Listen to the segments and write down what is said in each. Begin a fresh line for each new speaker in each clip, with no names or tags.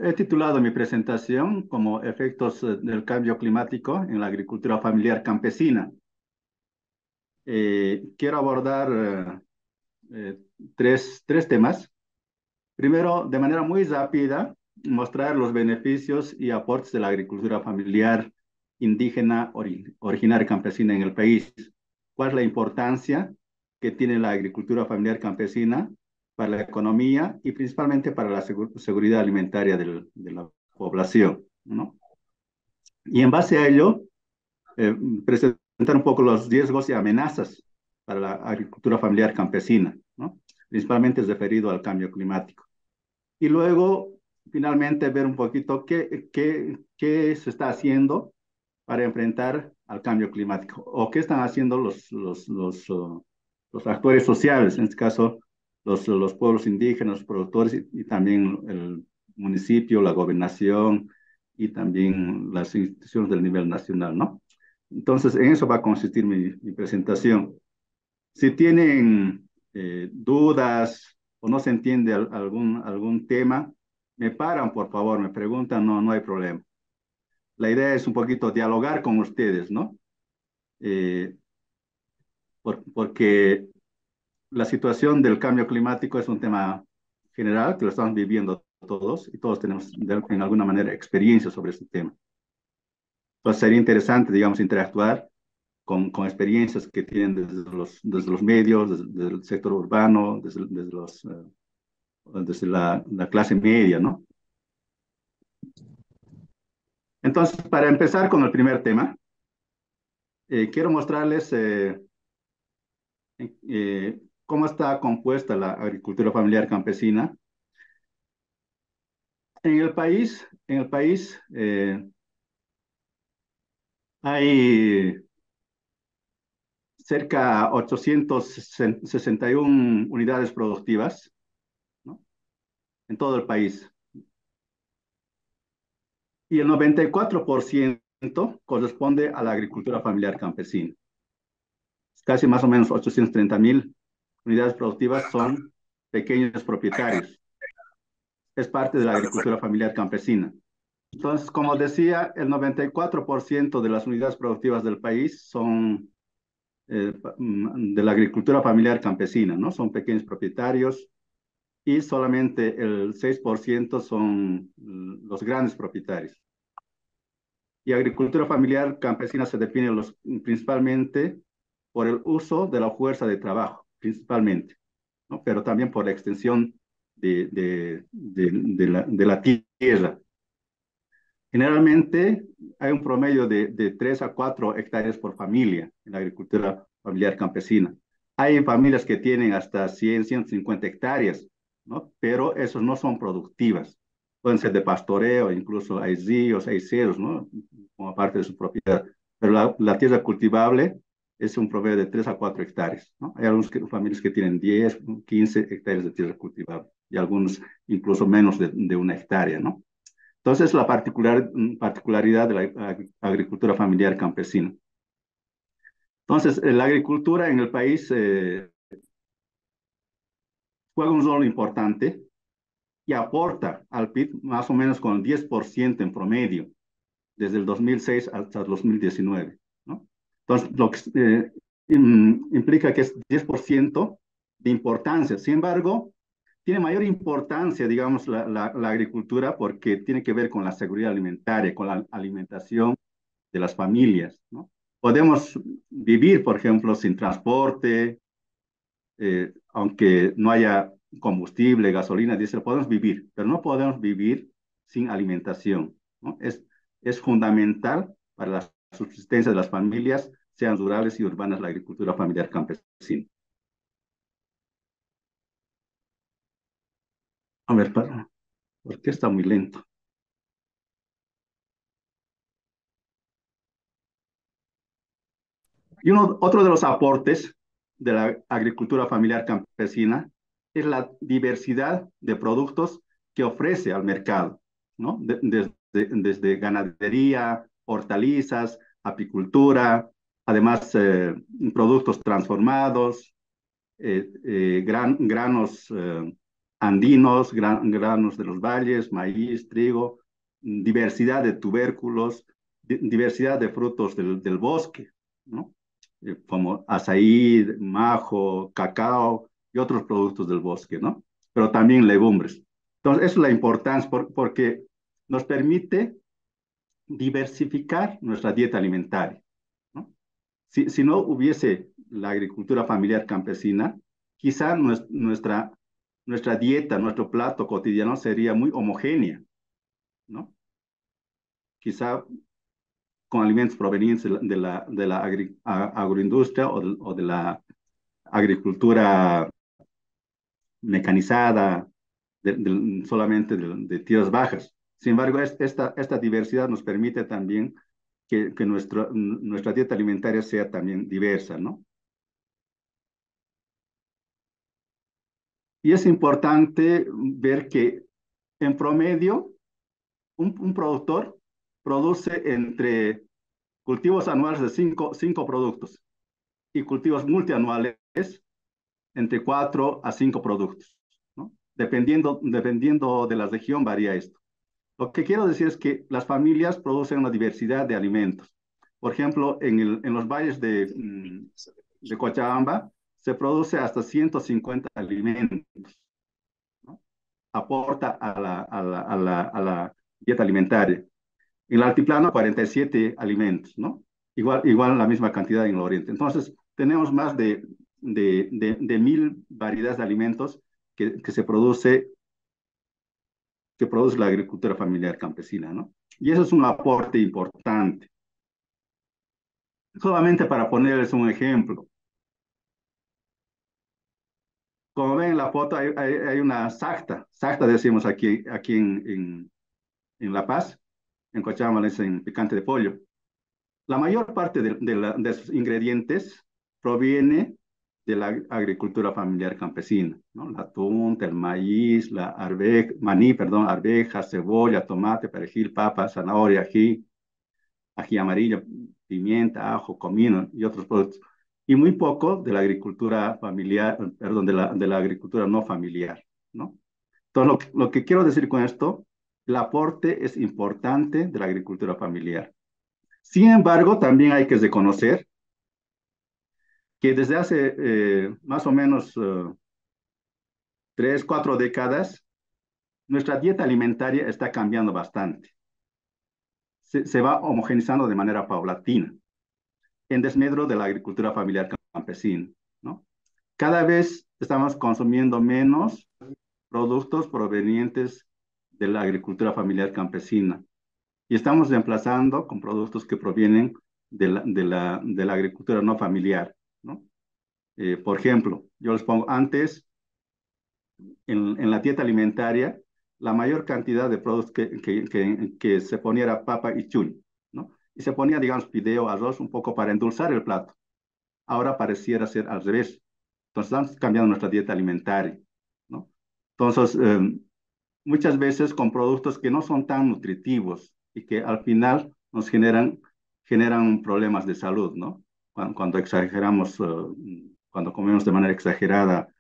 He titulado mi presentación como Efectos del cambio climático en la agricultura familiar campesina. Quiero abordar eh, tres temas. Primero, de manera muy rápida, mostrar los beneficios y aportes de la agricultura familiar indígena originaria campesina en el país. ¿Cuál es la importancia que tiene la agricultura familiar campesina para la economía y principalmente para la seguridad alimentaria de la población, ¿no? Y en base a ello, eh, presentar un poco los riesgos y amenazas para la agricultura familiar campesina, ¿no? Principalmente es referido al cambio climático. Y luego, finalmente, ver un poquito qué se está haciendo para enfrentar al cambio climático o qué están haciendo los actores sociales, en este caso los pueblos indígenas, los productores y también el municipio, la gobernación y también las instituciones del nivel nacional, ¿no? Entonces, en eso va a consistir mi presentación. Si tienen dudas o no se entiende algún tema, me paran, por favor, me preguntan, no hay problema. La idea es un poquito dialogar con ustedes, ¿no? Eh, porque la situación del cambio climático es un tema general que lo estamos viviendo todos y todos tenemos en alguna manera experiencia sobre este tema. Entonces sería interesante, digamos, interactuar con experiencias que tienen desde los medios, desde el sector urbano, desde la clase media, ¿no? Entonces, para empezar con el primer tema, quiero mostrarles cómo está compuesta la agricultura familiar campesina. En el país hay cerca de 861 unidades productivas, ¿no? En todo el país. Y el 94% corresponde a la agricultura familiar campesina. Casi más o menos 830.000 unidades productivas son pequeños propietarios. Es parte de la agricultura familiar campesina. Entonces, como decía, el 94% de las unidades productivas del país son de la agricultura familiar campesina, ¿no? Son pequeños propietarios y solamente el 6% son los grandes propietarios. Y agricultura familiar campesina se define principalmente por el uso de la fuerza de trabajo, principalmente, ¿no? Pero también por la extensión de la tierra. Generalmente hay un promedio de 3 a 4 hectáreas por familia en la agricultura familiar campesina. Hay familias que tienen hasta 100, 150 hectáreas, ¿no? Pero esos no son productivas. Pueden ser de pastoreo, incluso hay ríos, hay cerros, ¿no? Como parte de su propiedad. Pero la tierra cultivable es un promedio de 3 a 4 hectáreas, ¿no? Hay algunas familias que tienen 10, 15 hectáreas de tierra cultivable y algunos incluso menos de una hectárea, ¿no? Entonces, la particularidad de la agricultura familiar campesina. Entonces, la agricultura en el país juega un rol importante y aporta al PIB más o menos con el 10% en promedio, desde el 2006 hasta el 2019, ¿no? Entonces, lo que implica que es 10% de importancia. Sin embargo, tiene mayor importancia, digamos, la agricultura porque tiene que ver con la seguridad alimentaria, con la alimentación de las familias, ¿no? Podemos vivir, por ejemplo, sin transporte, aunque no haya combustible, gasolina, diésel, podemos vivir, pero no podemos vivir sin alimentación, ¿no? Es fundamental para la subsistencia de las familias, sean rurales y urbanas, la agricultura familiar campesina. A ver, ¿por qué está muy lento? Y otro de los aportes de la agricultura familiar campesina es la diversidad de productos que ofrece al mercado, ¿no? Desde ganadería, hortalizas, apicultura, además productos transformados, granos andinos, granos de los valles, maíz, trigo, diversidad de tubérculos, diversidad de frutos del bosque, ¿no? Como azaí, majo, cacao y otros productos del bosque, ¿no? Pero también legumbres. Entonces, eso es la importancia porque nos permite diversificar nuestra dieta alimentaria, ¿no? Si no hubiese la agricultura familiar campesina, quizá nuestra dieta, nuestro plato cotidiano sería muy homogénea, ¿no? Quizá con alimentos provenientes de la agroindustria o de la agricultura mecanizada, solamente de tierras bajas. Sin embargo, esta diversidad nos permite también que nuestra dieta alimentaria sea también diversa, ¿no? Y es importante ver que en promedio un productor produce entre cultivos anuales de cinco productos y cultivos multianuales entre 4 a 5 productos, ¿no? Dependiendo de la región varía esto. Lo que quiero decir es que las familias producen una diversidad de alimentos. Por ejemplo, en los valles de Cochabamba se produce hasta 150 alimentos, ¿no? Aporta a la dieta alimentaria. En el altiplano, 47 alimentos, ¿no? Igual la misma cantidad en el oriente. Entonces, tenemos más de 1000 variedades de alimentos que produce la agricultura familiar campesina, ¿no? Y eso es un aporte importante. Solamente para ponerles un ejemplo, como ven en la foto, hay una sacta decimos aquí en La Paz, en Cochabamba le dicen picante de pollo. La mayor parte de sus ingredientes proviene de la agricultura familiar campesina, ¿no? La tunta, el maíz, maní, perdón, arveja, cebolla, tomate, perejil, papa, zanahoria, ají amarillo, pimienta, ajo, comino y otros productos. Y muy poco de la agricultura familiar, perdón, de la agricultura no familiar, ¿no? Entonces, lo que quiero decir con esto, el aporte es importante de la agricultura familiar. Sin embargo, también hay que reconocer que desde hace más o menos 3, 4 décadas, nuestra dieta alimentaria está cambiando bastante. Se va homogenizando de manera paulatina, en desmedro de la agricultura familiar campesina, ¿no? Cada vez estamos consumiendo menos productos provenientes de la agricultura familiar campesina y estamos reemplazando con productos que provienen de la agricultura no familiar, ¿no? Por ejemplo, yo les pongo antes, en la dieta alimentaria, la mayor cantidad de productos que se ponía era papa y chul, ¿no? Y se ponía, digamos, fideo, arroz, un poco para endulzar el plato. Ahora pareciera ser al revés. Entonces, estamos cambiando nuestra dieta alimentaria, ¿no? Entonces, muchas veces con productos que no son tan nutritivos y que al final nos generan problemas de salud, ¿no? Cuando exageramos, cuando comemos de manera exagerada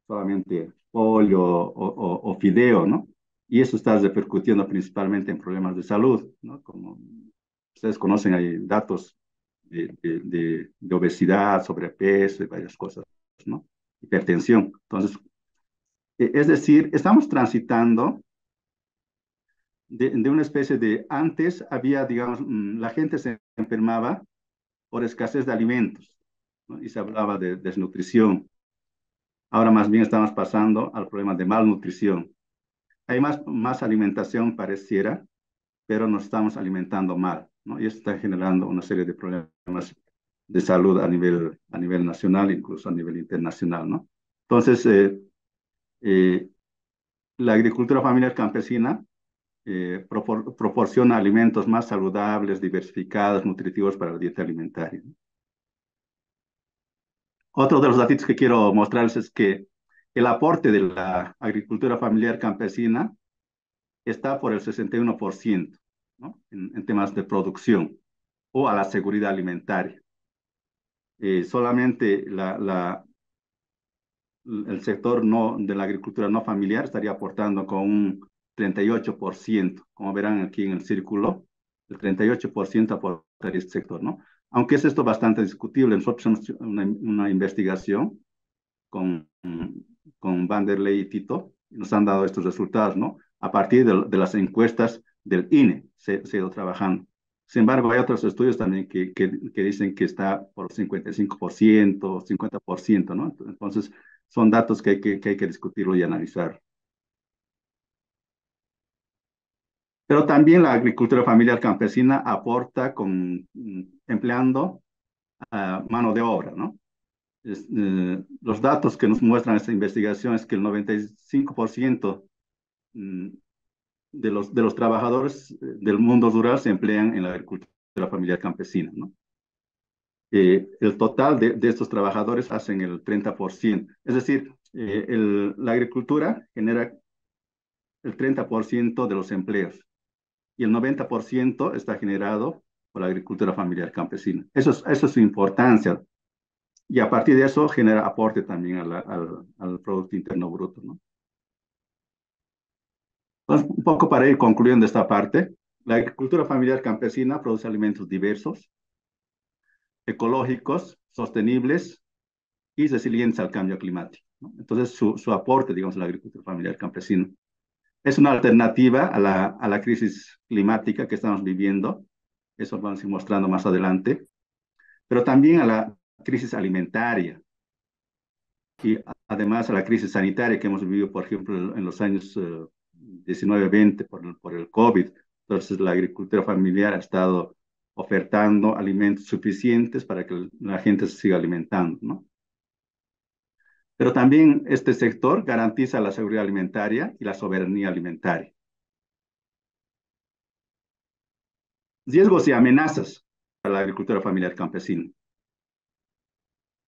solamente pollo o fideo, ¿no? Y eso está repercutiendo principalmente en problemas de salud, ¿no? Como ustedes conocen, hay datos de obesidad, sobrepeso y varias cosas, ¿no? Hipertensión. Entonces, es decir, estamos transitando de una especie de, antes había, digamos, la gente se enfermaba por escasez de alimentos, ¿no? Y se hablaba de desnutrición. Ahora más bien estamos pasando al problema de malnutrición. Hay más alimentación pareciera, pero nos estamos alimentando mal, ¿no? Y eso está generando una serie de problemas de salud a nivel nacional, incluso a nivel internacional, ¿no? Entonces, eh, la agricultura familiar campesina proporciona alimentos más saludables, diversificados, nutritivos para la dieta alimentaria. Otro de los datos que quiero mostrarles es que el aporte de la agricultura familiar campesina está por el 61%, ¿no? En temas de producción o a la seguridad alimentaria. Solamente el sector no, de la agricultura no familiar estaría aportando con un 38%. Como verán aquí en el círculo, el 38% aportaría este sector, ¿no? Aunque es esto bastante discutible. Nosotros hemos hecho una investigación con, con Vanderlei y Tito, y nos han dado estos resultados, ¿no? A partir de las encuestas del INE se ha ido trabajando. Sin embargo, hay otros estudios también que dicen que está por 55%, 50%, ¿no? Entonces, son datos que hay que discutirlo y analizar. Pero también la agricultura familiar campesina aporta con empleando mano de obra, ¿no? Los datos que nos muestran esta investigación es que el 95% mm, de los trabajadores del mundo rural se emplean en la agricultura familiar campesina, ¿no? El total de estos trabajadores hacen el 30%. Es decir, la agricultura genera el 30% de los empleos y el 90% está generado por la agricultura familiar campesina. Eso es su importancia. Y a partir de eso genera aporte también al Producto Interno Bruto, ¿no? Entonces, un poco para ir concluyendo esta parte, la agricultura familiar campesina produce alimentos diversos, ecológicos, sostenibles y resilientes al cambio climático, ¿no? Entonces, su aporte, digamos, a la agricultura familiar campesina es una alternativa a la crisis climática que estamos viviendo, eso lo vamos a ir mostrando más adelante, pero también a la crisis alimentaria y además a la crisis sanitaria que hemos vivido, por ejemplo, en los años 19, 20 por el COVID. Entonces, la agricultura familiar ha estado ofertando alimentos suficientes para que la gente se siga alimentando, ¿no? Pero también este sector garantiza la seguridad alimentaria y la soberanía alimentaria. Riesgos y amenazas para la agricultura familiar campesina.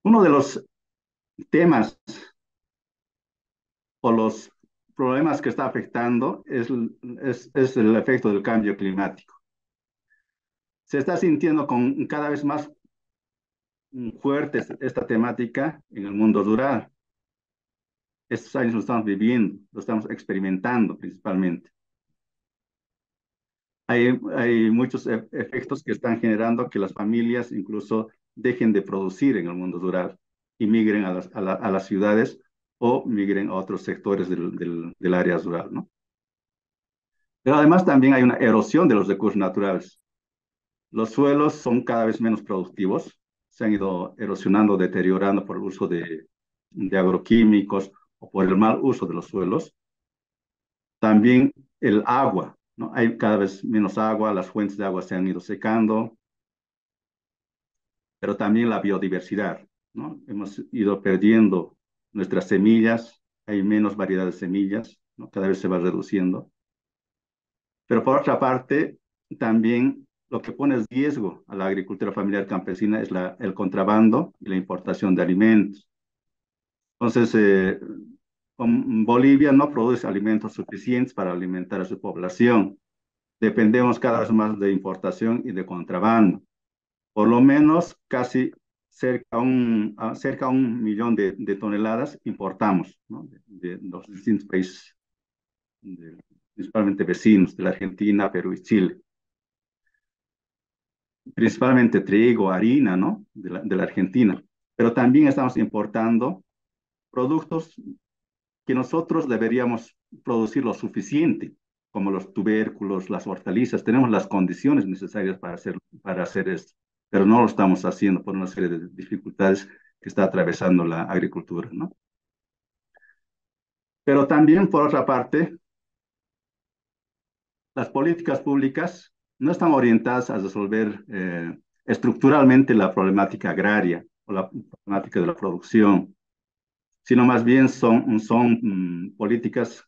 Uno de los temas o los problemas que está afectando es el efecto del cambio climático. Se está sintiendo con cada vez más fuerte esta temática en el mundo rural. Estos años lo estamos viviendo, lo estamos experimentando principalmente. Hay muchos efectos que están generando que las familias incluso dejen de producir en el mundo rural y migren a las ciudades o migren a otros sectores del área rural, ¿no? Pero además también hay una erosión de los recursos naturales. Los suelos son cada vez menos productivos, se han ido erosionando, deteriorando por el uso de agroquímicos o por el mal uso de los suelos. También el agua, ¿no? Hay cada vez menos agua, las fuentes de agua se han ido secando, pero también la biodiversidad, ¿no? Hemos ido perdiendo nuestras semillas, hay menos variedad de semillas, ¿no? Cada vez se va reduciendo. Pero por otra parte, también lo que pone en riesgo a la agricultura familiar campesina es el contrabando y la importación de alimentos. Entonces, Bolivia no produce alimentos suficientes para alimentar a su población. Dependemos cada vez más de importación y de contrabando. Por lo menos casi cerca a 1 millón de toneladas importamos, ¿no? De los distintos países, principalmente vecinos de la Argentina, Perú y Chile. Principalmente trigo, harina, ¿no? De la Argentina. Pero también estamos importando productos que nosotros deberíamos producir lo suficiente, como los tubérculos, las hortalizas. Tenemos las condiciones necesarias para hacer esto, pero no lo estamos haciendo por una serie de dificultades que está atravesando la agricultura, ¿no? Pero también, por otra parte, las políticas públicas no están orientadas a resolver estructuralmente la problemática agraria o la problemática de la producción, sino más bien son políticas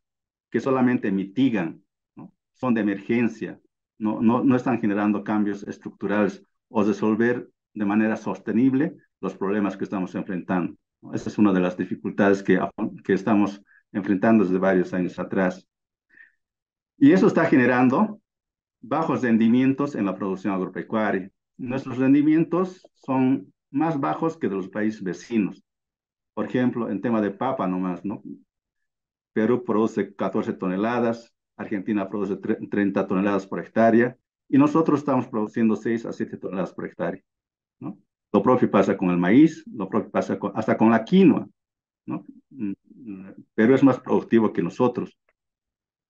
que solamente mitigan, ¿no? Son de emergencia, no están generando cambios estructurales o resolver de manera sostenible los problemas que estamos enfrentando, ¿no? Esa es una de las dificultades que estamos enfrentando desde varios años atrás. Y eso está generando bajos rendimientos en la producción agropecuaria. Nuestros rendimientos son más bajos que de los países vecinos. Por ejemplo, en tema de papa nomás, ¿no? Perú produce 14 toneladas, Argentina produce 30 toneladas por hectárea y nosotros estamos produciendo 6 a 7 toneladas por hectárea, ¿no? Lo propio pasa con el maíz, lo propio pasa hasta con la quinoa, ¿no? Perú es más productivo que nosotros,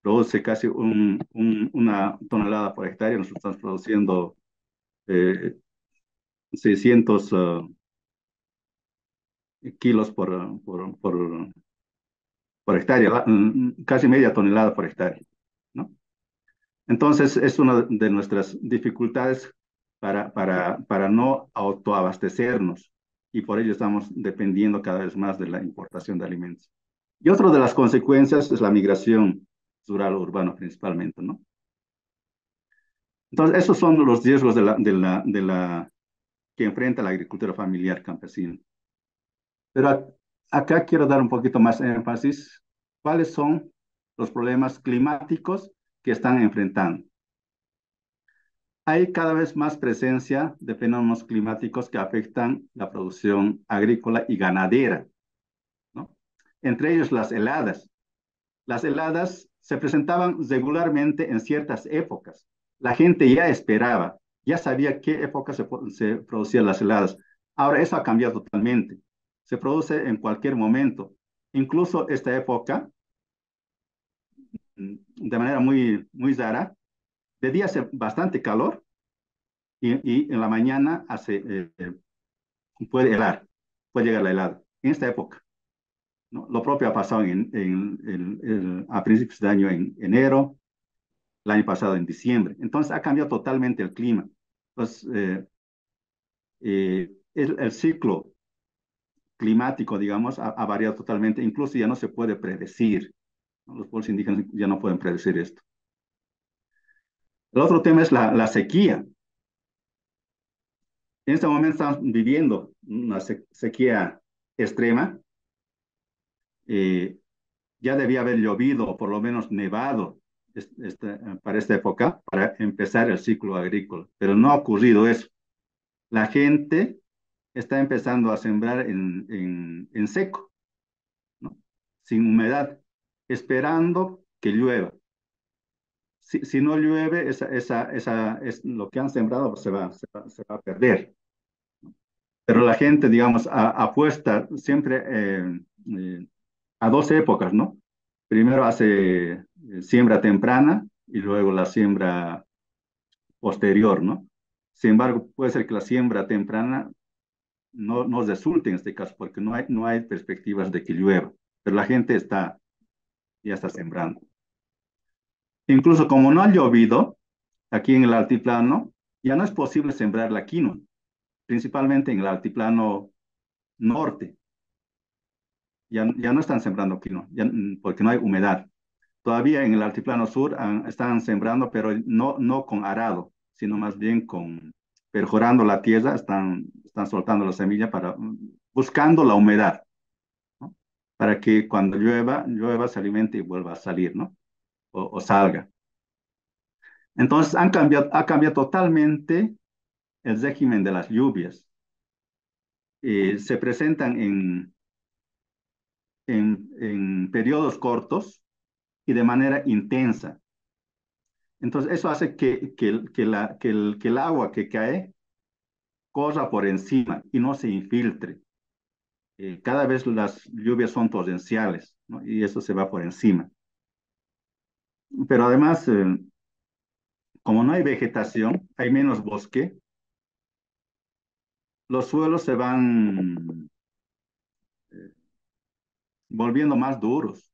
produce casi una tonelada por hectárea, nosotros estamos produciendo 600 kilos por hectárea, casi media tonelada por hectárea, ¿no? Entonces, es una de nuestras dificultades para no autoabastecernos y por ello estamos dependiendo cada vez más de la importación de alimentos. Y otra de las consecuencias es la migración rural o urbana principalmente, ¿no? Entonces, esos son los riesgos que enfrenta la agricultura familiar campesina. Pero acá quiero dar un poquito más énfasis. ¿Cuáles son los problemas climáticos que están enfrentando? Hay cada vez más presencia de fenómenos climáticos que afectan la producción agrícola y ganadera, ¿no? Entre ellos las heladas. Las heladas se presentaban regularmente en ciertas épocas. La gente ya esperaba, ya sabía qué época se producían las heladas. Ahora eso ha cambiado totalmente. Se produce en cualquier momento. Incluso esta época, de manera muy rara, de día hace bastante calor y en la mañana puede helar, puede llegar la helada. En esta época, ¿no? Lo propio ha pasado a principios de año en enero, el año pasado en diciembre. Entonces ha cambiado totalmente el clima. Entonces, el ciclo climático, digamos, ha variado totalmente. Incluso ya no se puede predecir, ¿no? Los pueblos indígenas ya no pueden predecir esto. El otro tema es la sequía. En este momento estamos viviendo una sequía extrema. Eh, ya debía haber llovido o por lo menos nevado para esta época, para empezar el ciclo agrícola, pero no ha ocurrido eso. La gente está empezando a sembrar en seco, ¿no? Sin humedad, esperando que llueva. Si no llueve, lo que han sembrado pues, se va a perder. Pero la gente, digamos, apuesta siempre eh, a dos épocas, ¿no? Primero hace siembra temprana y luego la siembra posterior, ¿no? Sin embargo, puede ser que la siembra temprana no resulte en este caso, porque no hay perspectivas de que llueva, pero la gente ya está sembrando. Incluso como no ha llovido aquí en el altiplano, ya no es posible sembrar la quinoa, principalmente en el altiplano norte. Ya no están sembrando quinoa, porque no hay humedad. Todavía en el altiplano sur están sembrando, pero no con arado, sino más bien perforando la tierra, están soltando la semilla buscando la humedad, ¿no? Para que cuando llueva se alimente y vuelva a salir, ¿no? O salga. Entonces ha cambiado totalmente el régimen de las lluvias. Se presentan en periodos cortos y de manera intensa. Entonces, eso hace que el agua que cae corra por encima y no se infiltre. Cada vez las lluvias son torrenciales, ¿no? Y eso se va por encima. Pero además, como no hay vegetación, hay menos bosque, los suelos se van volviendo más duros,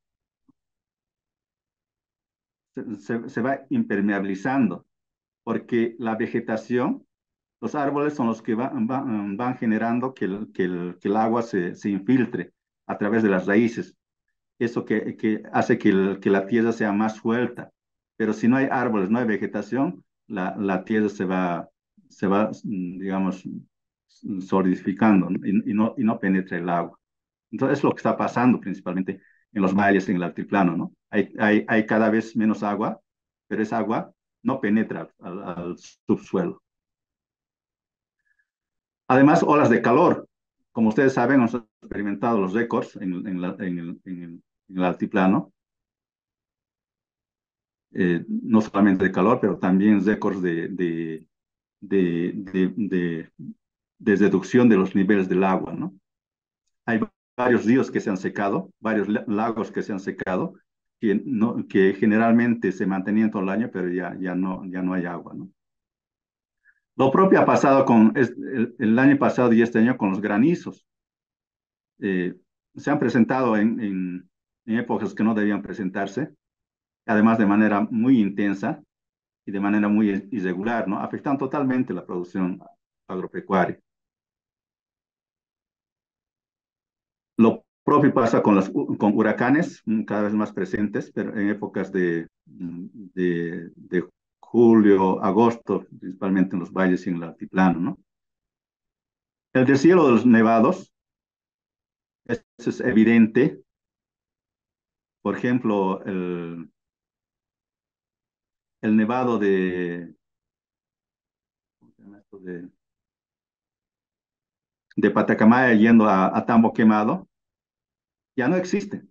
se va impermeabilizando, porque la vegetación, los árboles son los que van generando que el agua se infiltre a través de las raíces. Eso que hace que la tierra sea más suelta. Pero si no hay árboles, no hay vegetación, la tierra digamos, solidificando, ¿no? Y no penetra el agua. Entonces, es lo que está pasando principalmente en los valles, en el altiplano, ¿no? Hay cada vez menos agua, pero esa agua no penetra al subsuelo. Además, olas de calor. Como ustedes saben, experimentado los récords en el altiplano, no solamente de calor, pero también récords de, de, de, de reducción de los niveles del agua, ¿no? Hay varios ríos que se han secado, varios lagos que se han secado, que generalmente se mantenían todo el año, pero ya no hay agua, ¿no? Lo propio ha pasado el año pasado y este año con los granizos. Eh, Se han presentado en épocas que no debían presentarse, además de manera muy intensa y de manera muy irregular, ¿no? Afectan totalmente la producción agropecuaria. Lo propio pasa con huracanes, cada vez más presentes, pero en épocas de julio, agosto, principalmente en los valles y en el altiplano, ¿no? El deshielo de los nevados, eso es evidente. Por ejemplo, el nevado ¿cómo se llama esto? De Patacamaya yendo a Tambo Quemado, ya no existe.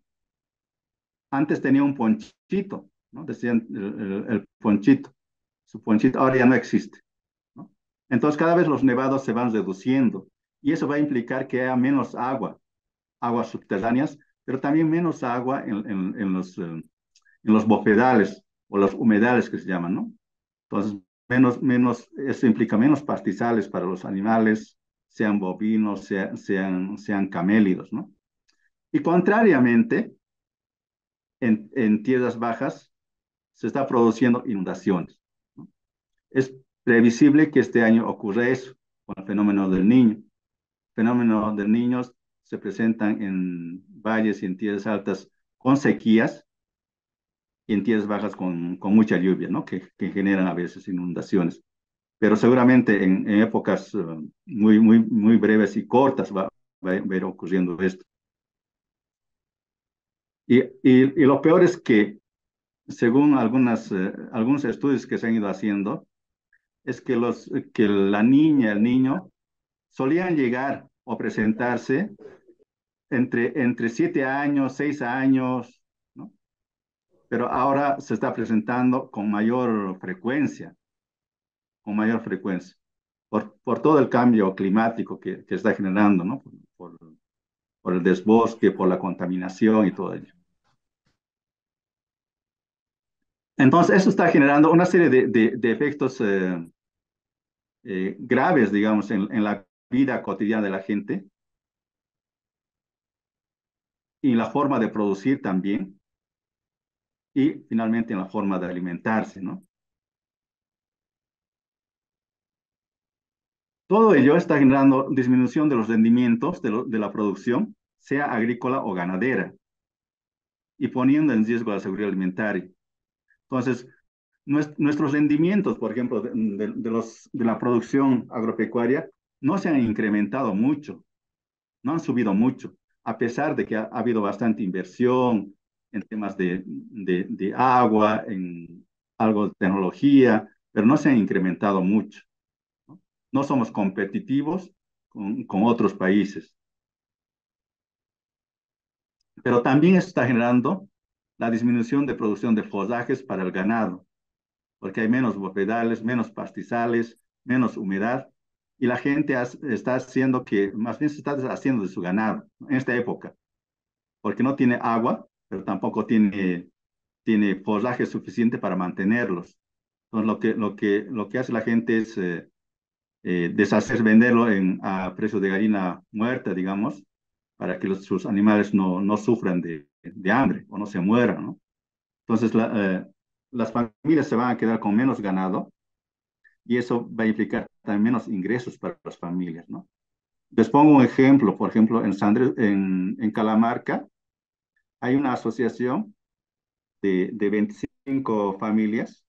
Antes tenía un ponchito, ¿no? Decían el ponchito, su ponchito, ahora ya no existe, ¿no? Entonces cada vez los nevados se van reduciendo y eso va a implicar que haya menos agua, aguas subterráneas, pero también menos agua en los bofedales o los humedales que se llaman, ¿no? Entonces, eso implica menos pastizales para los animales, sean bovinos, sean camélidos, ¿no? Y contrariamente, en tierras bajas se está produciendo inundaciones, ¿no? Es previsible que este año ocurra eso con el fenómeno del niño. El fenómeno del niño se presentan en valles y en tierras altas con sequías y en tierras bajas con mucha lluvia, ¿no? Que generan a veces inundaciones. Pero seguramente en épocas muy breves y cortas va a ir ocurriendo esto. Y lo peor es que, según algunos estudios que se han ido haciendo, es que la niña, el niño, solían llegar o presentarse entre 7 años, 6 años, ¿no? Pero ahora se está presentando con mayor frecuencia, por todo el cambio climático que está generando, ¿no? Por el desbosque, por la contaminación y todo ello. Entonces, eso está generando una serie de efectos graves, digamos, en la vida cotidiana de la gente y la forma de producir también, y finalmente en la forma de alimentarse, ¿no? Todo ello está generando disminución de los rendimientos de la producción, sea agrícola o ganadera, y poniendo en riesgo la seguridad alimentaria. Entonces, nuestros rendimientos, por ejemplo, de la producción agropecuaria, no se han incrementado mucho, no han subido mucho, a pesar de que ha habido bastante inversión en temas de agua, en algo de tecnología, pero no se han incrementado mucho, ¿no? No somos competitivos con otros países, pero también está generando la disminución de producción de forrajes para el ganado, porque hay menos bofedales, menos pastizales, menos humedad, y la gente está haciendo más bien se está deshaciendo de su ganado en esta época, porque no tiene agua, pero tampoco tiene forraje suficiente para mantenerlos. Entonces, lo que hace la gente es venderlo a precio de gallina muerta, digamos, para que sus animales no sufran de hambre o no se mueran, ¿no? Entonces, las familias se van a quedar con menos ganado y eso va a implicar también menos ingresos para las familias, ¿no? Les pongo un ejemplo, por ejemplo, en Calamarca hay una asociación de 25 familias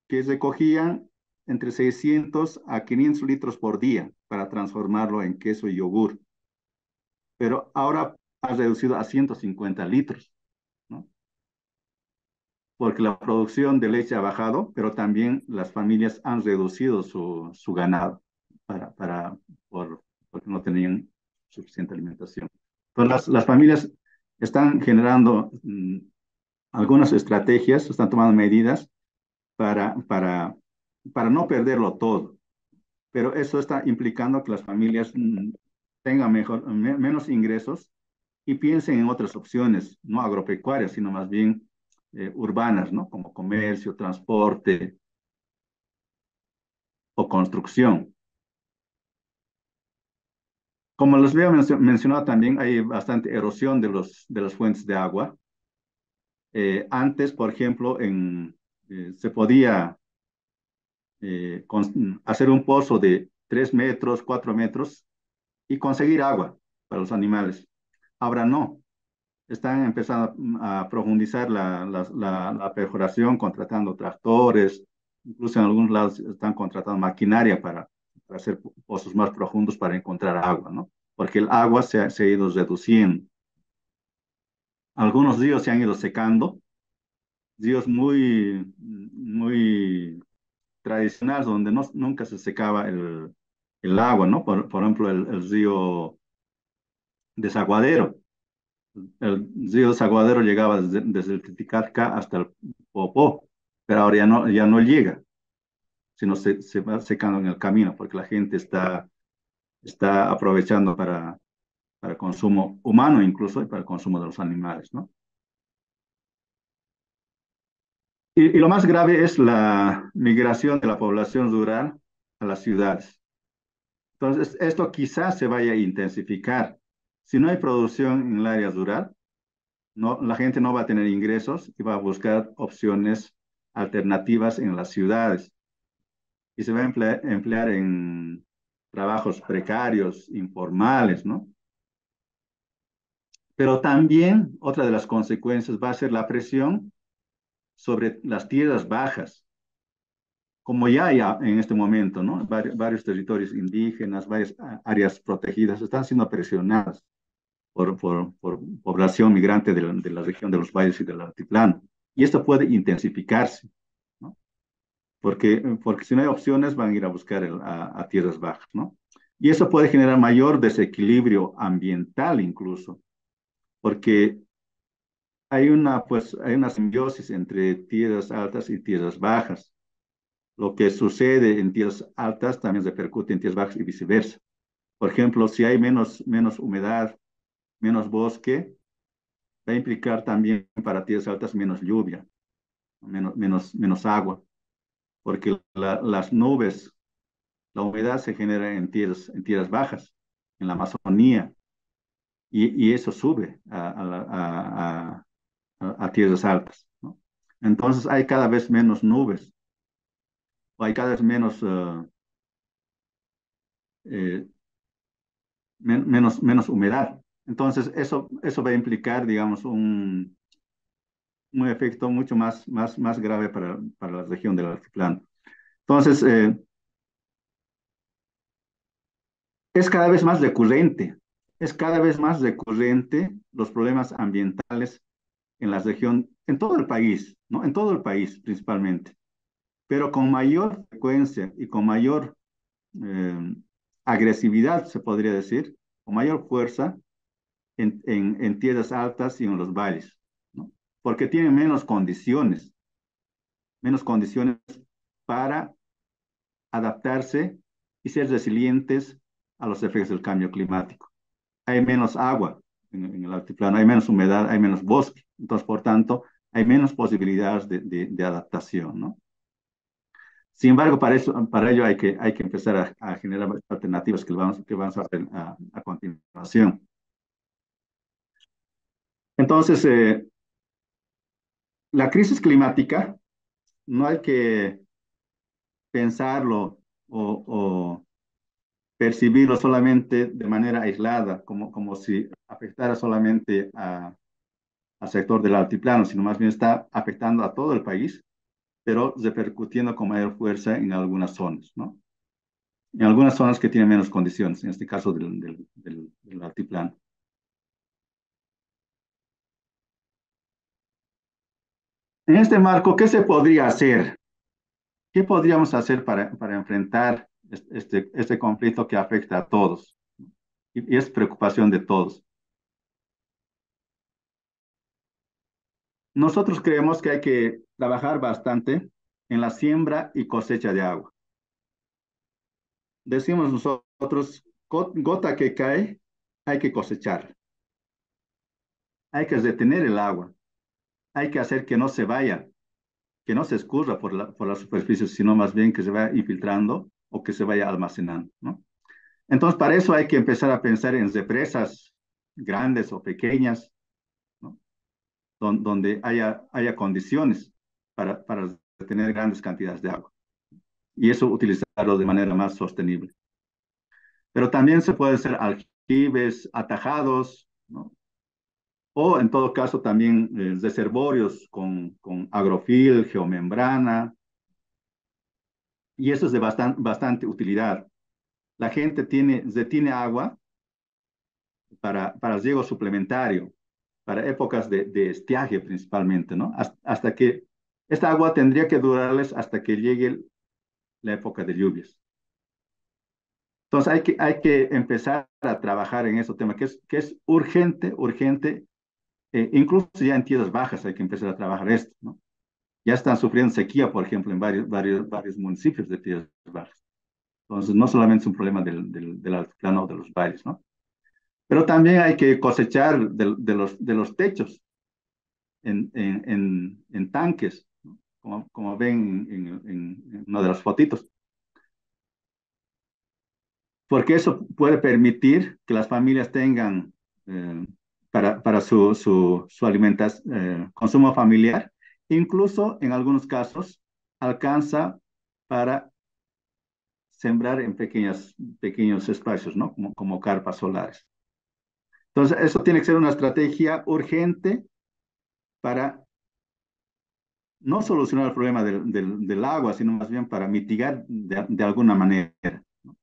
que recogían entre 600 a 500 litros por día para transformarlo en queso y yogur, pero ahora ha reducido a 150 litros, ¿no? Porque la producción de leche ha bajado, pero también las familias han reducido su ganado para, para, porque no tenían suficiente alimentación. Entonces, las familias están generando algunas estrategias, están tomando medidas para, para, para no perderlo todo, pero eso está implicando que las familias tengan menos ingresos y piensen en otras opciones, no agropecuarias, sino más bien urbanas, ¿no? Como comercio, transporte o construcción. Como les había mencionado también, hay bastante erosión de las fuentes de agua. Antes, por ejemplo, se podía hacer un pozo de 3 metros, 4 metros y conseguir agua para los animales. Ahora no, están empezando a profundizar la perforación, contratando tractores, incluso en algunos lados están contratando maquinaria para hacer pozos más profundos para encontrar agua, ¿no? Porque el agua se ha ido reduciendo. Algunos ríos se han ido secando, ríos muy tradicionales donde nunca se secaba el agua, ¿no? Por ejemplo, el río Desaguadero. El río Desaguadero llegaba desde el Titicaca hasta el Popó, pero ahora ya no llega, sino se va secando en el camino porque la gente está aprovechando para consumo humano incluso y para el consumo de los animales, ¿no? Y lo más grave es la migración de la población rural a las ciudades. Entonces, esto quizás se vaya a intensificar. Si no hay producción en el área rural, no, la gente no va a tener ingresos y va a buscar opciones alternativas en las ciudades. Y se va a emplear en trabajos precarios, informales, ¿no? Pero también otra de las consecuencias va a ser la presión sobre las tierras bajas, como ya hay en este momento, ¿no? Varios territorios indígenas, varias áreas protegidas están siendo presionadas por población migrante de la región de los valles y del altiplano. Y esto puede intensificarse, ¿no? Porque si no hay opciones van a ir a buscar a tierras bajas, ¿no? Y eso puede generar mayor desequilibrio ambiental incluso, porque hay una simbiosis entre tierras altas y tierras bajas. Lo que sucede en tierras altas también repercute en tierras bajas y viceversa. Por ejemplo, si hay menos humedad, menos bosque, va a implicar también para tierras altas menos lluvia, menos agua, porque las nubes, la humedad se genera en tierras bajas, en la Amazonía, y eso sube a tierras altas, ¿no? Entonces hay cada vez menos nubes, o hay cada vez eh, menos humedad. Entonces eso va a implicar, digamos, un efecto mucho más grave para la región del altiplano. Entonces, es cada vez más recurrente, es cada vez más recurrente los problemas ambientales en la región, en todo el país, ¿no? En todo el país principalmente, pero con mayor frecuencia y con mayor eh, agresividad, se podría decir, con mayor fuerza en tierras altas y en los valles, ¿no? Porque tienen menos condiciones para adaptarse y ser resilientes a los efectos del cambio climático. Hay menos agua en el altiplano, hay menos humedad, hay menos bosque. Entonces, por tanto, hay menos posibilidades de adaptación, ¿no? Sin embargo, para ello hay que empezar a generar alternativas que vamos a hacer a continuación. Entonces, la crisis climática no hay que pensarlo o percibirlo solamente de manera aislada, como si afectara solamente al sector del altiplano, sino más bien está afectando a todo el país, pero repercutiendo con mayor fuerza en algunas zonas, ¿no? En algunas zonas que tienen menos condiciones, en este caso del altiplano. En este marco, ¿qué se podría hacer? ¿Qué podríamos hacer para enfrentar este conflicto que afecta a todos? Y es preocupación de todos. Nosotros creemos que hay que trabajar bastante en la siembra y cosecha de agua. Decimos nosotros, gota que cae, hay que cosechar, hay que detener el agua, hay que hacer que no se vaya, que no se escurra por la superficie, sino más bien que se vaya infiltrando o que se vaya almacenando, ¿no? Entonces, para eso hay que empezar a pensar en represas grandes o pequeñas, ¿no? Donde haya condiciones para tener grandes cantidades de agua y eso utilizarlo de manera más sostenible. Pero también se puede hacer aljibes, atajados, ¿no? O en todo caso también reservorios con agrofil, geomembrana, y eso es de bastante utilidad. La gente retiene agua para riego suplementario, para épocas de estiaje principalmente, ¿no? Hasta que esta agua tendría que durarles hasta que llegue la época de lluvias. Entonces hay que empezar a trabajar en ese tema, que es urgente, urgente, incluso ya en tierras bajas hay que empezar a trabajar esto, ¿no? Ya están sufriendo sequía, por ejemplo, en varios municipios de tierras bajas. Entonces, no solamente es un problema del altiplano o de los valles, ¿no? Pero también hay que cosechar de los techos en tanques, ¿no? Como ven en una de las fotitos, porque eso puede permitir que las familias tengan eh, para su alimentación, consumo familiar, incluso en algunos casos alcanza para sembrar en pequeños espacios, ¿no? Como carpas solares. Entonces, eso tiene que ser una estrategia urgente para no solucionar el problema del agua, sino más bien para mitigar de alguna manera, ¿no?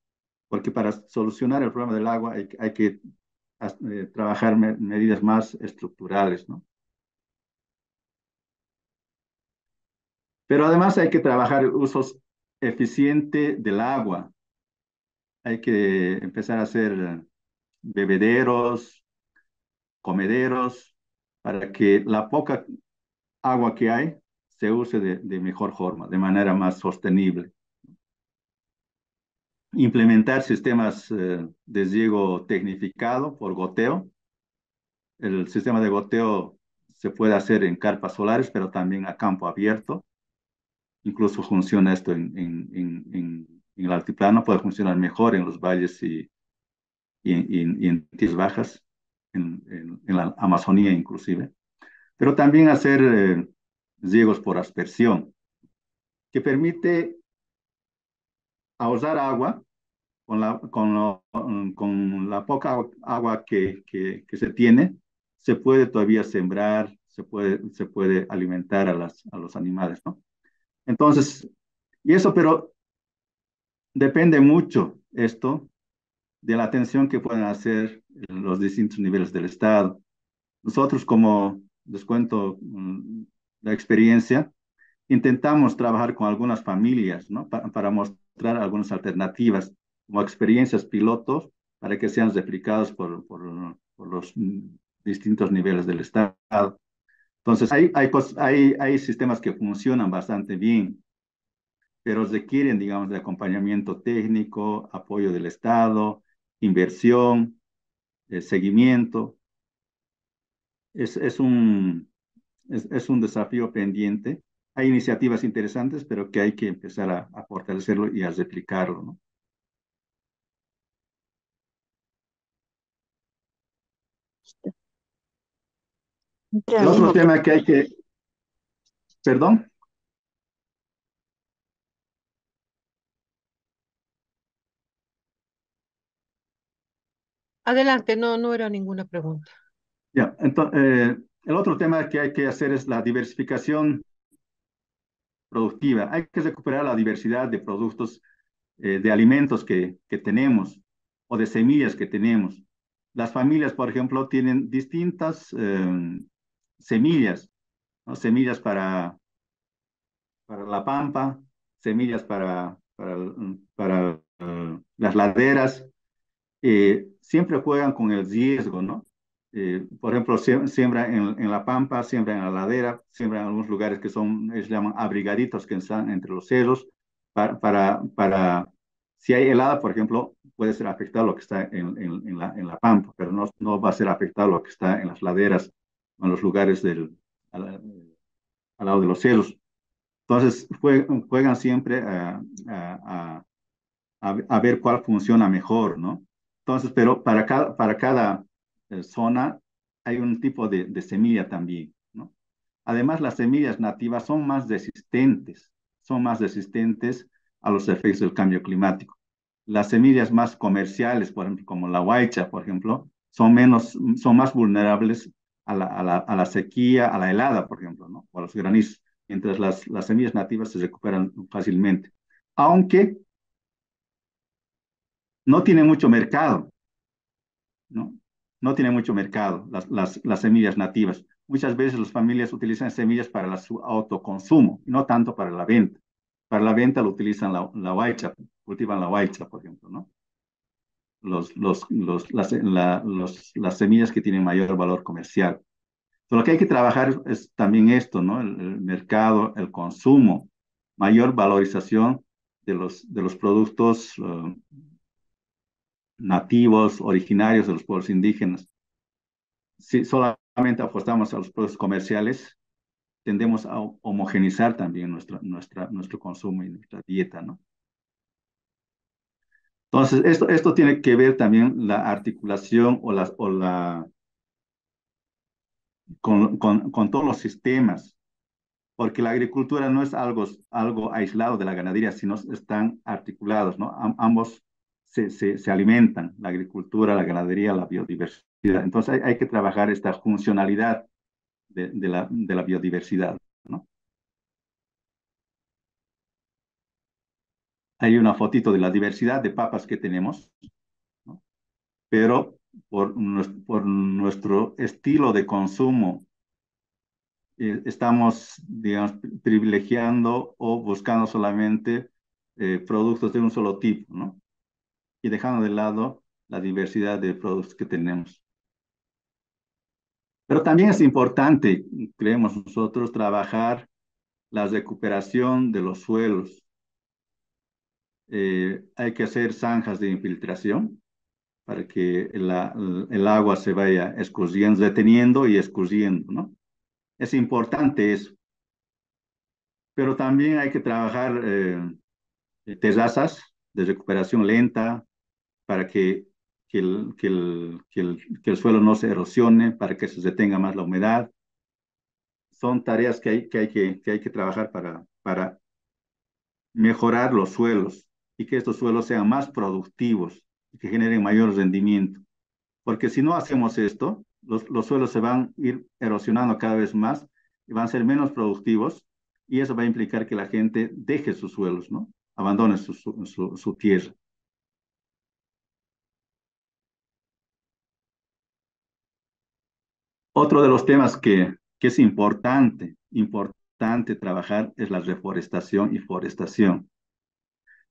Porque para solucionar el problema del agua hay que trabajar medidas más estructurales, ¿no? Pero además hay que trabajar usos eficiente del agua. Hay que empezar a hacer bebederos, comederos, para que la poca agua que hay se use de mejor forma, de manera más sostenible. Implementar sistemas de riego tecnificado por goteo. El sistema de goteo se puede hacer en carpas solares, pero también a campo abierto. Incluso funciona esto en el altiplano, puede funcionar mejor en los valles y en tierras bajas, en la Amazonía inclusive. Pero también hacer riegos por aspersión, que permite ahorrar agua con la poca agua que se tiene, se puede todavía sembrar, se puede alimentar a los animales, ¿no? Entonces, y eso, pero depende mucho esto de la atención que pueden hacer los distintos niveles del Estado. Nosotros, como les cuento la experiencia, intentamos trabajar con algunas familias, ¿no? Para mostrar algunas alternativas como experiencias pilotos para que sean replicados por los distintos niveles del Estado. Entonces, hay sistemas que funcionan bastante bien, pero requieren, digamos, de acompañamiento técnico, apoyo del Estado, inversión, seguimiento. Es un desafío pendiente. Hay iniciativas interesantes, pero que hay que empezar a fortalecerlo y a replicarlo, ¿no?
Ya
El otro
mismo.
tema que perdón,
Adelante, no, no era ninguna pregunta.
ya, entonces, el otro tema que hay que hacer es la diversificación productiva. Hay que recuperar la diversidad de productos, de alimentos que tenemos o de semillas que tenemos. Las familias, por ejemplo, tienen distintas semillas, ¿no? Semillas para la pampa, semillas para las laderas, siempre juegan con el riesgo, ¿no? Por ejemplo, siembra en la pampa, siembra en la ladera, siembra en algunos lugares que son, ellos llaman abrigaditos, que están entre los cerros, si hay helada, por ejemplo, puede ser afectado lo que está en la pampa, pero no va a ser afectado lo que está en las laderas, en los lugares al, al lado de los cerros. Entonces, juegan siempre a ver cuál funciona mejor, ¿no? Entonces, pero para cada zona hay un tipo de semilla también, ¿no? Además, las semillas nativas son más resistentes a los efectos del cambio climático. Las semillas más comerciales, por ejemplo, como la huaycha, por ejemplo, son más vulnerables a la sequía, a la helada, por ejemplo, ¿no? O a los granizos, mientras las semillas nativas se recuperan fácilmente. Aunque no tiene mucho mercado, ¿no? No tiene mucho mercado las semillas nativas. Muchas veces las familias utilizan semillas para su autoconsumo, no tanto para la venta. Para la venta lo utilizan la huaycha, cultivan la huaycha, por ejemplo, ¿no? Las semillas que tienen mayor valor comercial. Pero lo que hay que trabajar es también esto, ¿no? El mercado, el consumo, mayor valorización de los productos nativos, originarios de los pueblos indígenas. Si solamente apostamos a los productos comerciales, tendemos a homogenizar también nuestro consumo y nuestra dieta, ¿no? Entonces, esto tiene que ver también la articulación con todos los sistemas, porque la agricultura no es algo aislado de la ganadería, sino están articulados, ¿no? Ambos se alimentan, la agricultura, la ganadería, la biodiversidad. Entonces hay que trabajar esta funcionalidad de la biodiversidad, ¿no? Hay una fotito de la diversidad de papas que tenemos, ¿no? Pero por nuestro estilo de consumo, estamos, digamos, privilegiando o buscando solamente productos de un solo tipo, ¿no? Y dejando de lado la diversidad de productos que tenemos. Pero también es importante, creemos nosotros, trabajar la recuperación de los suelos. Hay que hacer zanjas de infiltración para que el agua se vaya escurriendo, deteniendo y escurriendo, ¿no? Es importante eso, pero también hay que trabajar terrazas de recuperación lenta para que el suelo no se erosione, para que se detenga más la humedad. Son tareas que hay que trabajar para mejorar los suelos y que estos suelos sean más productivos y que generen mayor rendimiento. Porque si no hacemos esto, los suelos se van a ir erosionando cada vez más y van a ser menos productivos y eso va a implicar que la gente deje sus suelos, ¿no? Abandone su tierra. Otro de los temas que es importante trabajar es la reforestación y forestación.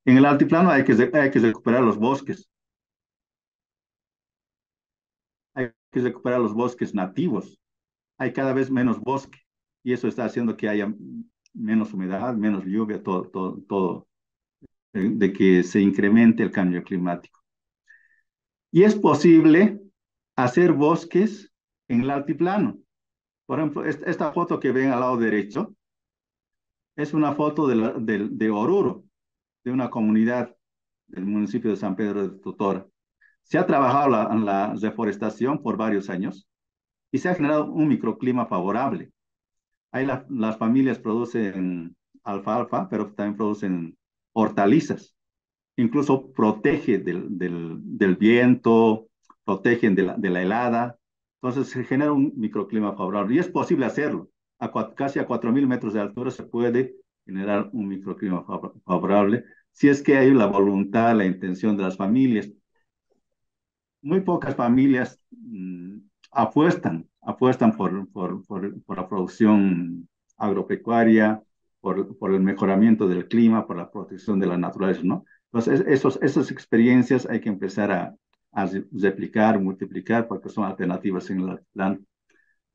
En el altiplano hay que recuperar los bosques, hay que recuperar los bosques nativos. Hay cada vez menos bosque y eso está haciendo que haya menos humedad, menos lluvia, todo, de que se incremente el cambio climático. Y es posible hacer bosques en el altiplano. Por ejemplo, esta foto que ven al lado derecho es una foto de Oruro, de una comunidad del municipio de San Pedro de Totora. Se ha trabajado la reforestación por varios años y se ha generado un microclima favorable. Ahí las familias producen alfalfa, pero también producen hortalizas. Incluso protege del viento, protegen de la helada. Entonces se genera un microclima favorable y es posible hacerlo. Casi a 4.000 metros de altura se puede generar un microclima favorable si es que hay la voluntad, la intención de las familias. Muy pocas familias apuestan por la producción agropecuaria, por el mejoramiento del clima, por la protección de la naturaleza, ¿no? Entonces, esas experiencias hay que empezar a replicar, multiplicar, porque son alternativas en el plan.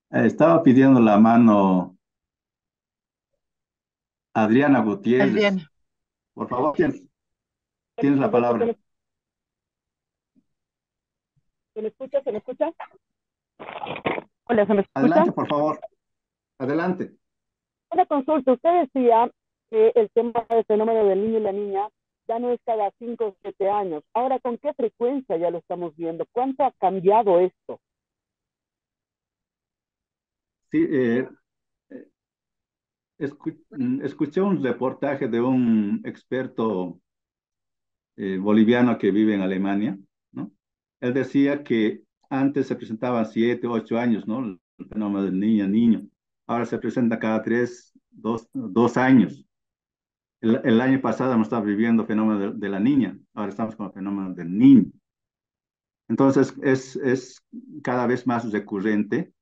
Estaba pidiendo la mano Adriana Gutiérrez.
Adriana,
Por favor, tienes la
Alberto,
palabra.
¿se me escucha? ¿Se me escucha? Hola, ¿se me escucha?
Adelante, por favor. Adelante.
Una consulta. Usted decía que el tema del fenómeno del niño y la niña ya no es cada 5 o 7 años. Ahora, ¿con qué frecuencia ya lo estamos viendo? ¿Cuánto ha cambiado esto?
Sí, escuché un reportaje de un experto boliviano que vive en Alemania, ¿no? Él decía que antes se presentaba a 7, 8 años, ¿no? El fenómeno del niño. Ahora se presenta cada 2 años. El año pasado hemos estado viviendo el fenómeno de la niña, ahora estamos con el fenómeno del niño. Entonces es cada vez más recurrente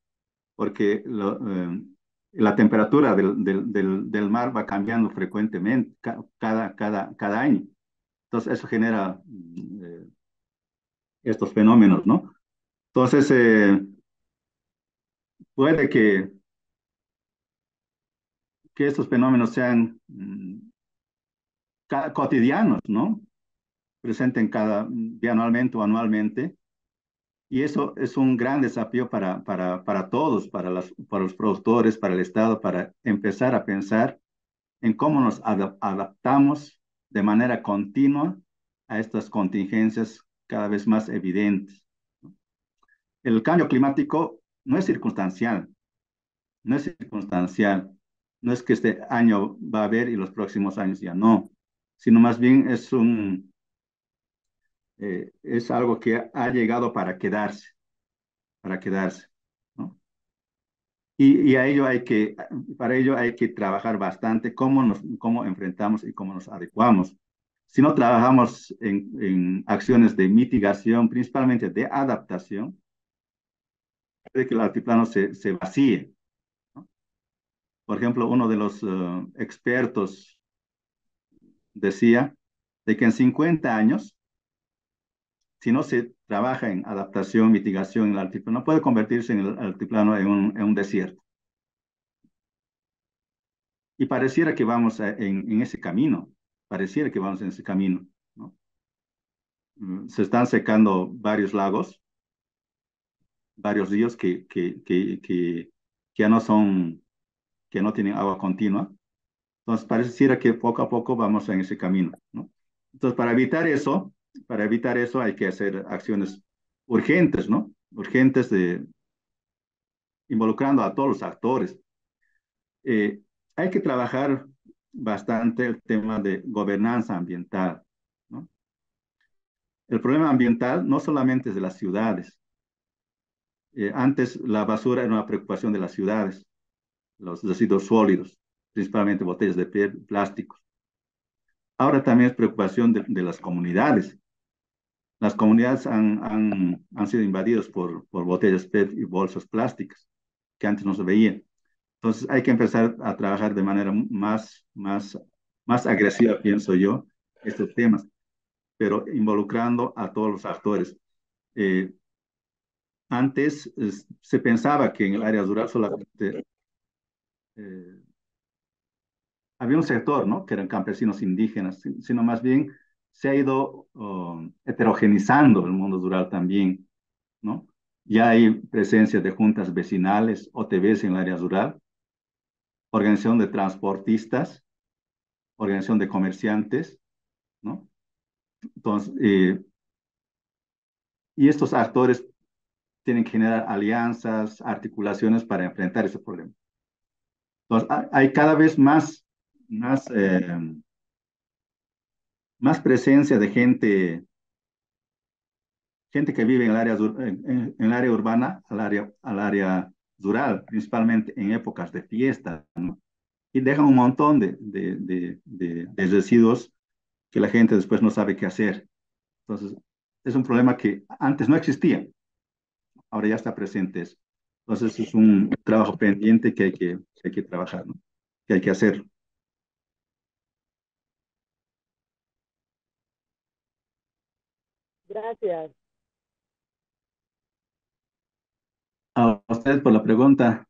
porque la temperatura del mar va cambiando frecuentemente, cada año. Entonces eso genera estos fenómenos, ¿no? Entonces puede que estos fenómenos sean cotidianos, ¿no? Presenten bianualmente o anualmente. Y eso es un gran desafío para todos, para los productores, para el Estado, para empezar a pensar en cómo nos adaptamos de manera continua a estas contingencias cada vez más evidentes. El cambio climático no es circunstancial, no es circunstancial, no es que este año va a haber y los próximos años ya no, sino más bien es algo que ha llegado para quedarse, ¿no? Y para ello hay que trabajar bastante cómo enfrentamos y cómo nos adecuamos. Si no trabajamos en acciones de mitigación, principalmente de adaptación, puede que el altiplano se vacíe, ¿no? Por ejemplo, uno de los expertos decía de que en 50 años, si no se trabaja en adaptación, mitigación en el altiplano, puede convertirse en el altiplano en un desierto. Y pareciera que vamos en ese camino, pareciera que vamos en ese camino, ¿no? Se están secando varios lagos, varios ríos que ya no son, que no tienen agua continua. Entonces, pareciera que poco a poco vamos en ese camino, ¿no? Entonces, para evitar eso hay que hacer acciones urgentes, ¿no? Urgentes involucrando a todos los actores. Eh, Hay que trabajar bastante el tema de gobernanza ambiental, ¿no? El problema ambiental no solamente es de las ciudades. Antes la basura era una preocupación de las ciudades, los residuos sólidos, principalmente botellas de plásticos. Ahora también es preocupación de las comunidades. Las comunidades han sido invadidas por botellas PET y bolsas plásticas, que antes no se veían. Entonces hay que empezar a trabajar de manera más agresiva, pienso yo, estos temas, pero involucrando a todos los actores. Eh, Antes se pensaba que en el área rural solamente eh, había un sector, ¿no? Que eran campesinos indígenas, sino más bien se ha ido heterogenizando el mundo rural también, ¿no? Ya hay presencia de juntas vecinales, OTBs en el área rural, organización de transportistas, organización de comerciantes, ¿no? Entonces, y estos actores tienen que generar alianzas, articulaciones para enfrentar ese problema. Entonces, hay cada vez más presencia de gente que vive en el área, en el área urbana al área rural, principalmente en épocas de fiesta, ¿no? Y dejan un montón de residuos que la gente después no sabe qué hacer. Entonces, es un problema que antes no existía, ahora ya está presente eso. Entonces, es un trabajo pendiente que hay que trabajar, ¿no? Que hay que hacer.
Gracias.
usted por la pregunta.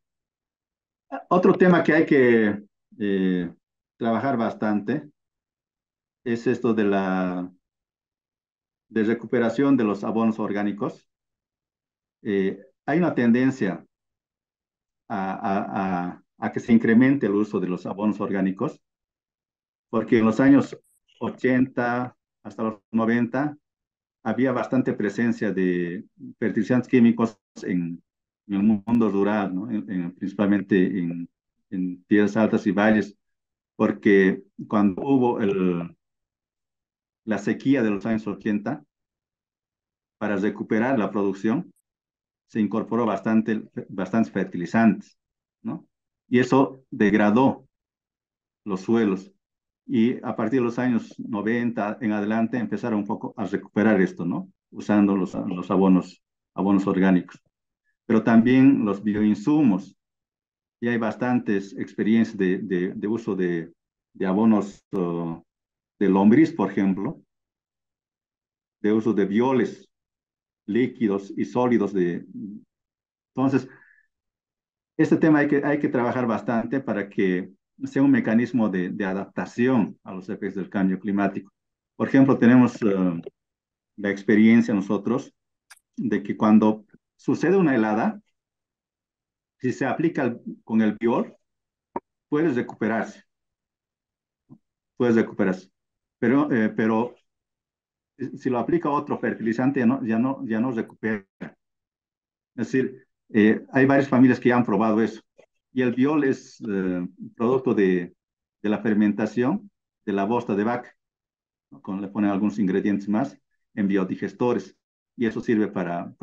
Otro tema que hay que eh, trabajar bastante es esto de recuperación de los abonos orgánicos. Hay una tendencia a que se incremente el uso de los abonos orgánicos, porque en los años 80 hasta los 90 había bastante presencia de fertilizantes químicos en el mundo rural, ¿no? Principalmente en tierras altas y valles, porque cuando hubo la sequía de los años 80, para recuperar la producción, se incorporó bastantes fertilizantes, ¿no? Y eso degradó los suelos. Y a partir de los años 90 en adelante empezaron un poco a recuperar esto, ¿no? Usando los abonos orgánicos. Pero también los bioinsumos. Y hay bastantes experiencias de uso de abonos de lombriz, por ejemplo, de uso de bioles líquidos y sólidos. Entonces, este tema hay que trabajar bastante para que sea un mecanismo de adaptación a los efectos del cambio climático. Por ejemplo, tenemos la experiencia nosotros de que cuando sucede una helada, si se aplica con el biol, puedes recuperarse, puedes recuperarse. Pero si lo aplica otro fertilizante, ya no recupera. Es decir, hay varias familias que ya han probado eso. Y el biol es producto de la fermentación de la bosta de vaca, ¿no? Le ponen algunos ingredientes más en biodigestores. Y eso sirve para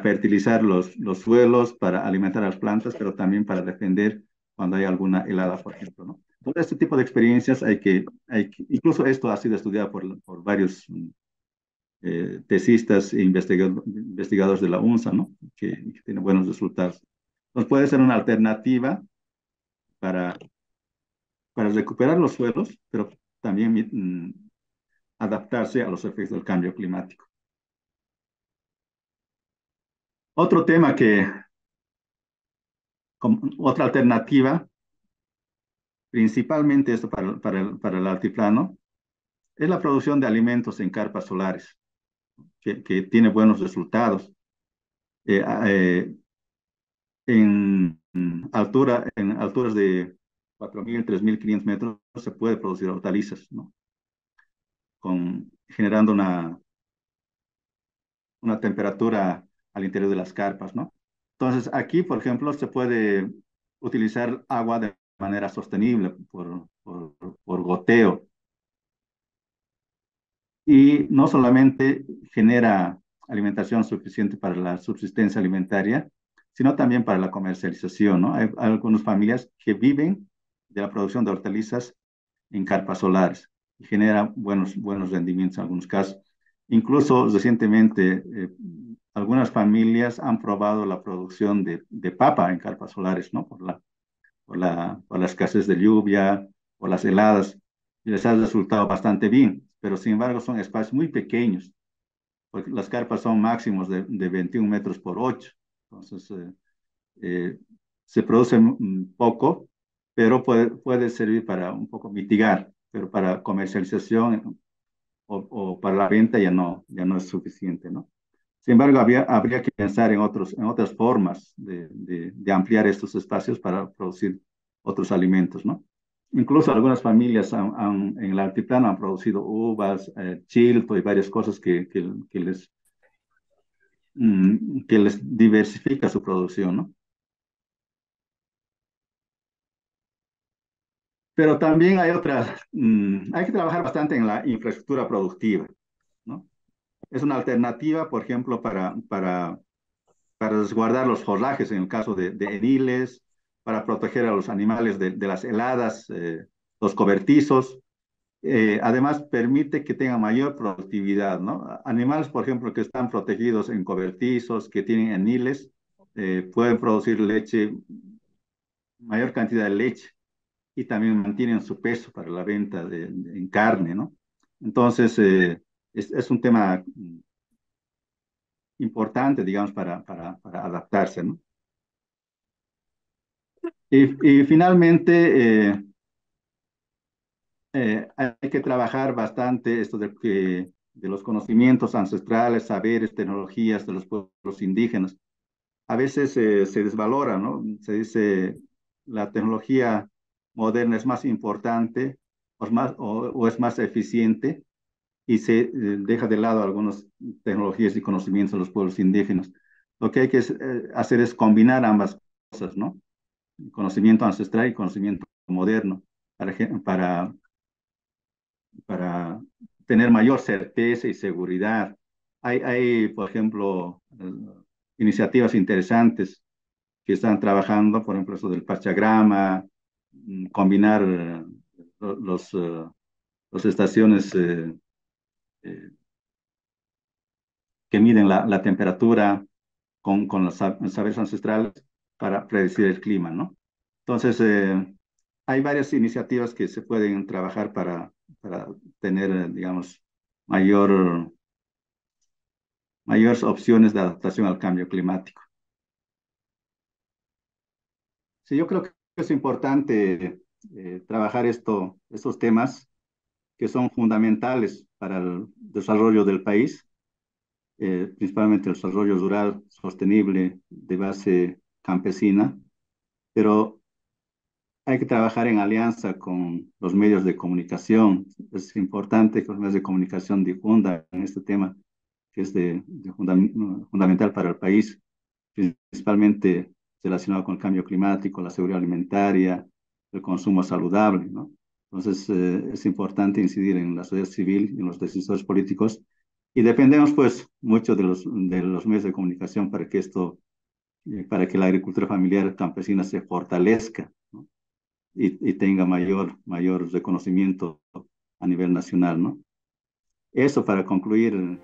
fertilizar los suelos, para alimentar a las plantas, pero también para defender cuando hay alguna helada, por ejemplo, ¿no? Todo este tipo de experiencias incluso esto ha sido estudiado por varios tesistas e investigadores de la UNSA, ¿no? Que tienen buenos resultados. Entonces puede ser una alternativa para, para recuperar los suelos, pero también adaptarse a los efectos del cambio climático. Otro tema otra alternativa, principalmente esto para el altiplano, es la producción de alimentos en carpas solares, que tiene buenos resultados. Eh, eh, en alturas de 4.000, 3.500 metros se puede producir hortalizas, ¿no? Generando una temperatura al interior de las carpas, ¿no? Entonces, aquí, por ejemplo, se puede utilizar agua de manera sostenible por goteo. Y no solamente genera alimentación suficiente para la subsistencia alimentaria, sino también para la comercialización, ¿no? Hay algunas familias que viven de la producción de hortalizas en carpas solares y genera buenos rendimientos en algunos casos. Incluso recientemente, algunas familias han probado la producción de papa en carpas solares, ¿no? Por la escasez de lluvia, por las heladas, y les ha resultado bastante bien, pero sin embargo son espacios muy pequeños, porque las carpas son máximos de 21 metros por 8, entonces eh, se produce poco, pero puede servir para un poco mitigar, pero para comercialización o para la venta ya no es suficiente, ¿no? Sin embargo, habría que pensar en otras formas de ampliar estos espacios para producir otros alimentos, ¿no? Incluso algunas familias en el altiplano han producido uvas, chilto y varias cosas que les diversifica su producción, ¿no? Pero también hay que trabajar bastante en la infraestructura productiva, ¿no? Es una alternativa, por ejemplo, para resguardar los forrajes en el caso de ediles, para proteger a los animales de las heladas, los cobertizos. Además, permite que tenga mayor productividad, ¿no? Animales, por ejemplo, que están protegidos en cobertizos, que tienen eniles, pueden producir leche, mayor cantidad de leche y también mantienen su peso para la venta en carne, ¿no? Entonces, es un tema importante, digamos, para adaptarse, ¿no? Y finalmente, hay que trabajar bastante esto de los conocimientos ancestrales, saberes, tecnologías de los pueblos indígenas. A veces se desvalora, ¿no? Se dice la tecnología moderna es más importante o es más eficiente y se deja de lado algunas tecnologías y conocimientos de los pueblos indígenas. Lo que hay que hacer es combinar ambas cosas, ¿no? Conocimiento ancestral y conocimiento moderno para, para tener mayor certeza y seguridad. Hay por ejemplo, iniciativas interesantes que están trabajando, por ejemplo, eso del Pachagrama, combinar los, los estaciones eh, que miden la temperatura con los saberes ancestrales para predecir el clima, ¿no? Entonces, hay varias iniciativas que se pueden trabajar para tener, digamos, mayor, mayores opciones de adaptación al cambio climático. Sí, yo creo que es importante trabajar estos temas que son fundamentales para el desarrollo del país, principalmente el desarrollo rural sostenible de base campesina, pero hay que trabajar en alianza con los medios de comunicación. Es importante que los medios de comunicación difundan este tema que es fundamental para el país, principalmente relacionado con el cambio climático, la seguridad alimentaria, el consumo saludable, ¿no? Entonces, es importante incidir en la sociedad civil y en los decisores políticos y dependemos pues mucho de los medios de comunicación para que para que la agricultura familiar campesina se fortalezca, ¿no? Y tenga mayor reconocimiento a nivel nacional, ¿no? Eso para concluir.